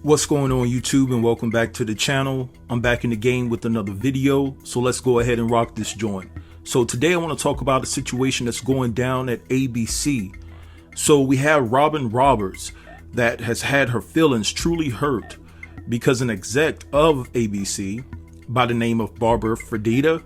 What's going on YouTube, and welcome back to the channel. I'm back in the game with another video, so let's go ahead and rock this joint. So today I want to talk about a situation that's going down at ABC. So we have Robin Roberts that has had her feelings truly hurt because an exec of ABC by the name of Barbara Fredita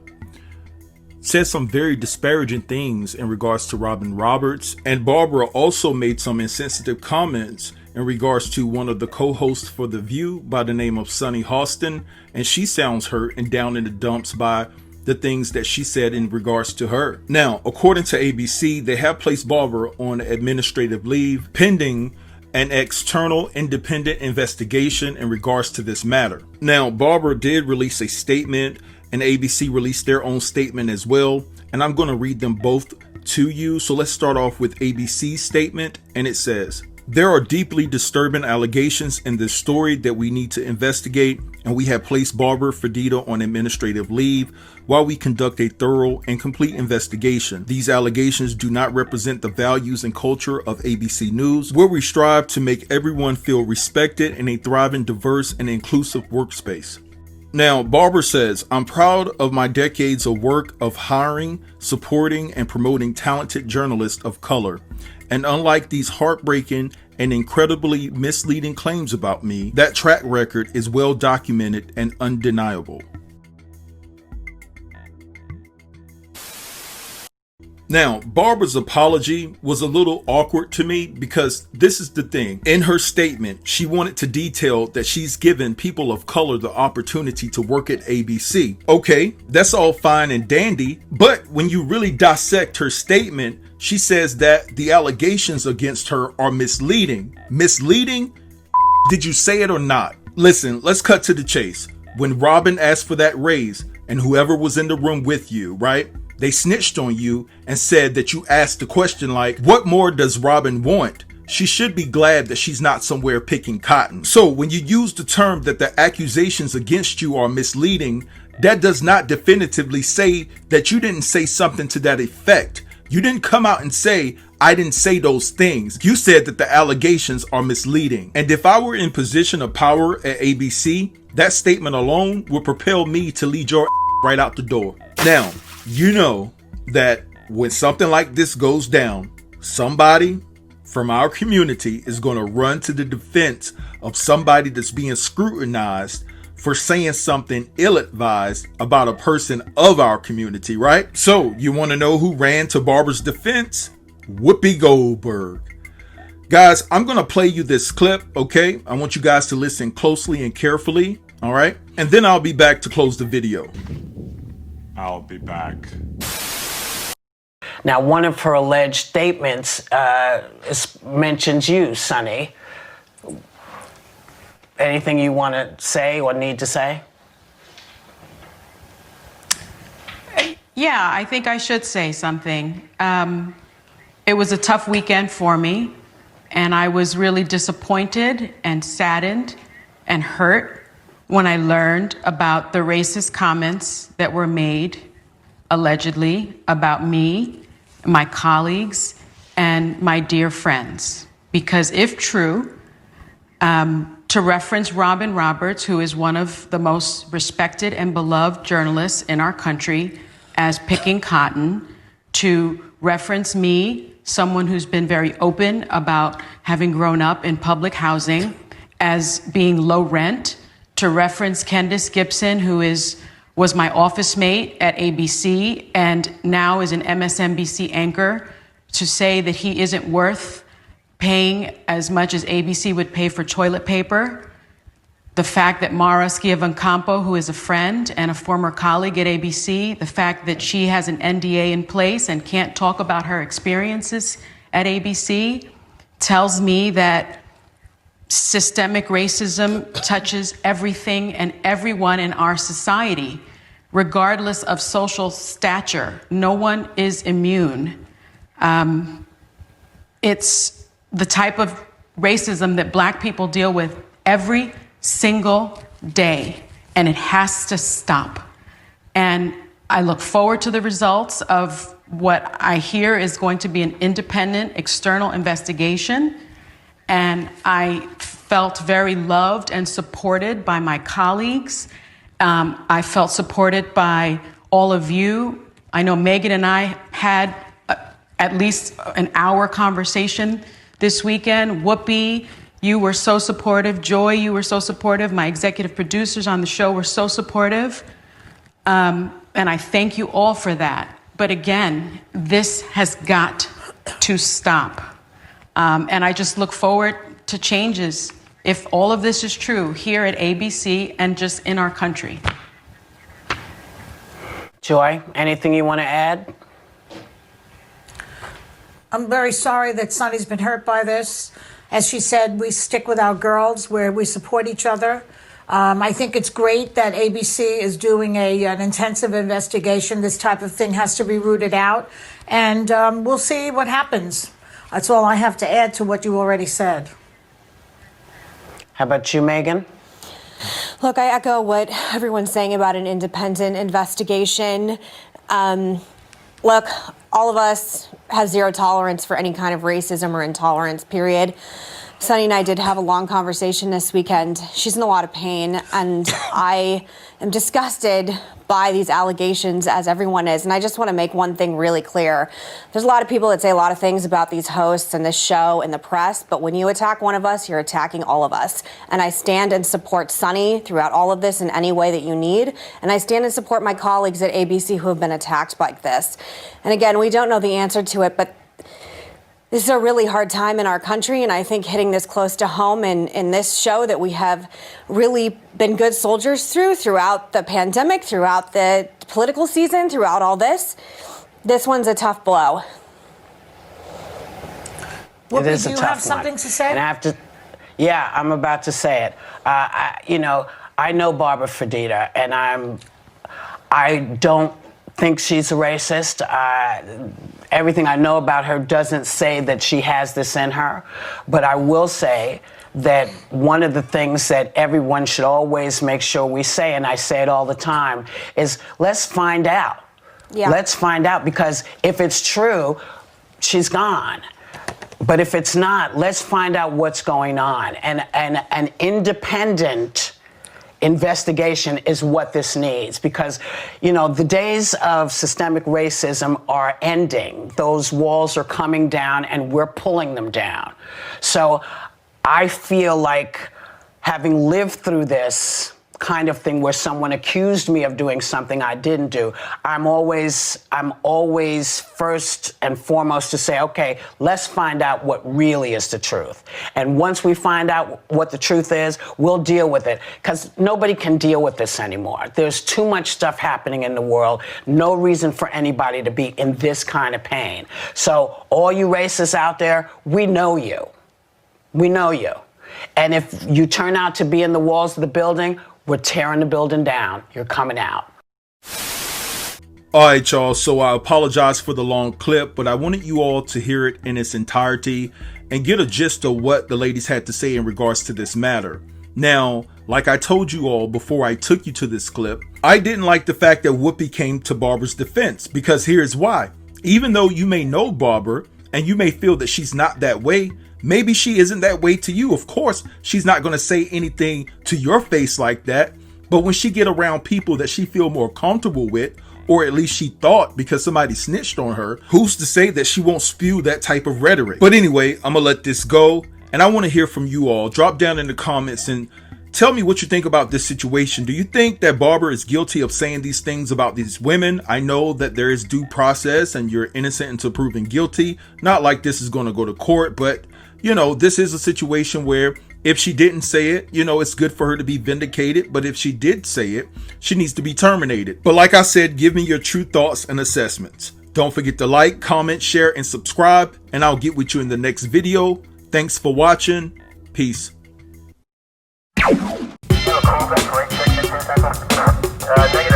said some very disparaging things in regards to Robin Roberts, and Barbara also made some insensitive comments in regards to one of the co-hosts for The View by the name of Sunny Hostin, and she sounds hurt and down in the dumps by the things that she said in regards to her. Now, according to ABC, they have placed Barbara on administrative leave pending an external independent investigation in regards to this matter. Now, Barbara did release a statement, and ABC released their own statement as well, and I'm going to read them both to you. So let's start off with ABC's statement, and it says, "There are deeply disturbing allegations in this story that we need to investigate, and we have placed Barbara Fredita on administrative leave while we conduct a thorough and complete investigation. These allegations do not represent the values and culture of ABC News, where we strive to make everyone feel respected in a thriving, diverse, and inclusive workspace." Now, Barbara says, "I'm proud of my decades of work of hiring, supporting, and promoting talented journalists of color. And unlike these heartbreaking and incredibly misleading claims about me, that track record is well documented and undeniable." Now, Barbara's apology was a little awkward to me because this is the thing. In her statement, she wanted to detail that she's given people of color the opportunity to work at ABC. Okay, that's all fine and dandy, but when you really dissect her statement, she says that the allegations against her are misleading. Misleading? Did you say it or not? Listen, let's cut to the chase. When Robin asked for that raise, and whoever was in the room with you, right? They snitched on you and said that you asked the question like, what more does Robin want? She should be glad that she's not somewhere picking cotton. So when you use the term that the accusations against you are misleading, that does not definitively say that you didn't say something to that effect. You didn't come out and say, I didn't say those things. You said that the allegations are misleading. And if I were in position of power at ABC, that statement alone would propel me to lead your right out the door. Now, you know that when something like this goes down, somebody from our community is going to run to the defense of somebody that's being scrutinized for saying something ill-advised about a person of our community, right? So you want to know who ran to Barbara's defense? Whoopi Goldberg. Guys, I'm going to play you this clip, okay? I want you guys to listen closely and carefully, all right? And then I'll be back to close the video. I'll be back. Now, one of her alleged statements mentions you, Sunny. Anything you want to say or need to say? Yeah, I think I should say something. It was a tough weekend for me, and I was really disappointed and saddened and hurt when I learned about the racist comments that were made, allegedly, about me, my colleagues, and my dear friends. Because if true, to reference Robin Roberts, who is one of the most respected and beloved journalists in our country, as picking cotton, to reference me, someone who's been very open about having grown up in public housing, as being low rent, to reference Candace Gibson, who was my office mate at ABC and now is an MSNBC anchor, to say that he isn't worth paying as much as ABC would pay for toilet paper. The fact that Mara Schiavancampo, who is a friend and a former colleague at ABC, the fact that she has an NDA in place and can't talk about her experiences at ABC, tells me that systemic racism touches everything and everyone in our society, regardless of social stature. No one is immune. It's the type of racism that Black people deal with every single day, and it has to stop. And I look forward to the results of what I hear is going to be an independent external investigation. And I felt very loved and supported by my colleagues. I felt supported by all of you. I know Megan and I had at least an hour conversation this weekend. Whoopi, you were so supportive. Joy, you were so supportive. My executive producers on the show were so supportive. And I thank you all for that. But again, this has got to stop. And I just look forward to changes, if all of this is true, here at ABC and just in our country. Joy, anything you want to add? I'm very sorry that Sonny's been hurt by this. As she said, we stick with our girls where we support each other. I think it's great that ABC is doing an intensive investigation. This type of thing has to be rooted out. And we'll see what happens. That's all I have to add to what you already said. How about you, Megan? Look, I echo what everyone's saying about an independent investigation. Look, all of us have zero tolerance for any kind of racism or intolerance, period. Sonny and I did have a long conversation this weekend. She's in a lot of pain, and I am disgusted by these allegations, as everyone is. And I just want to make one thing really clear. There's a lot of people that say a lot of things about these hosts and this show and the press, but when you attack one of us, you're attacking all of us. And I stand and support Sonny throughout all of this in any way that you need. And I stand and support my colleagues at ABC who have been attacked like this. And again, we don't know the answer to it, but this is a really hard time in our country, and I think hitting this close to home in this show that we have really been good soldiers throughout the pandemic, throughout the political season, throughout all this one's a tough blow. It is do a you tough have something one. to say? And yeah, I'm about to say it. I know Barbara Fredita, and I don't think she's a racist. Everything I know about her doesn't say that she has this in her, but I will say that one of the things that everyone should always make sure we say, and I say it all the time, is let's find out. Yeah. Let's find out, because if it's true, she's gone. But if it's not, let's find out what's going on. And an independent investigation is what this needs, because, the days of systemic racism are ending. Those walls are coming down, and we're pulling them down. So I feel like, having lived through this kind of thing where someone accused me of doing something I didn't do, I'm always first and foremost to say, okay, let's find out what really is the truth. And once we find out what the truth is, we'll deal with it, because nobody can deal with this anymore. There's too much stuff happening in the world. No reason for anybody to be in this kind of pain. So all you racists out there, we know you. We know you. And if you turn out to be in the walls of the building, we're tearing the building down. You're coming out. All right, y'all. So I apologize for the long clip, but I wanted you all to hear it in its entirety and get a gist of what the ladies had to say in regards to this matter. Now, like I told you all before I took you to this clip, I didn't like the fact that Whoopi came to Barbara's defense, because here's why. Even though you may know Barbara and you may feel that she's not that way, maybe she isn't that way to you. Of course, she's not going to say anything to your face like that. But when she get around people that she feel more comfortable with, or at least she thought because somebody snitched on her, who's to say that she won't spew that type of rhetoric? But anyway, I'm going to let this go. And I want to hear from you all. Drop down in the comments and tell me what you think about this situation. Do you think that Barbara is guilty of saying these things about these women? I know that there is due process and you're innocent until proven guilty. Not like this is going to go to court, but this is a situation where if she didn't say it, it's good for her to be vindicated. But if she did say it, she needs to be terminated. But like I said, give me your true thoughts and assessments. Don't forget to like, comment, share, and subscribe. And I'll get with you in the next video. Thanks for watching. Peace. Negative.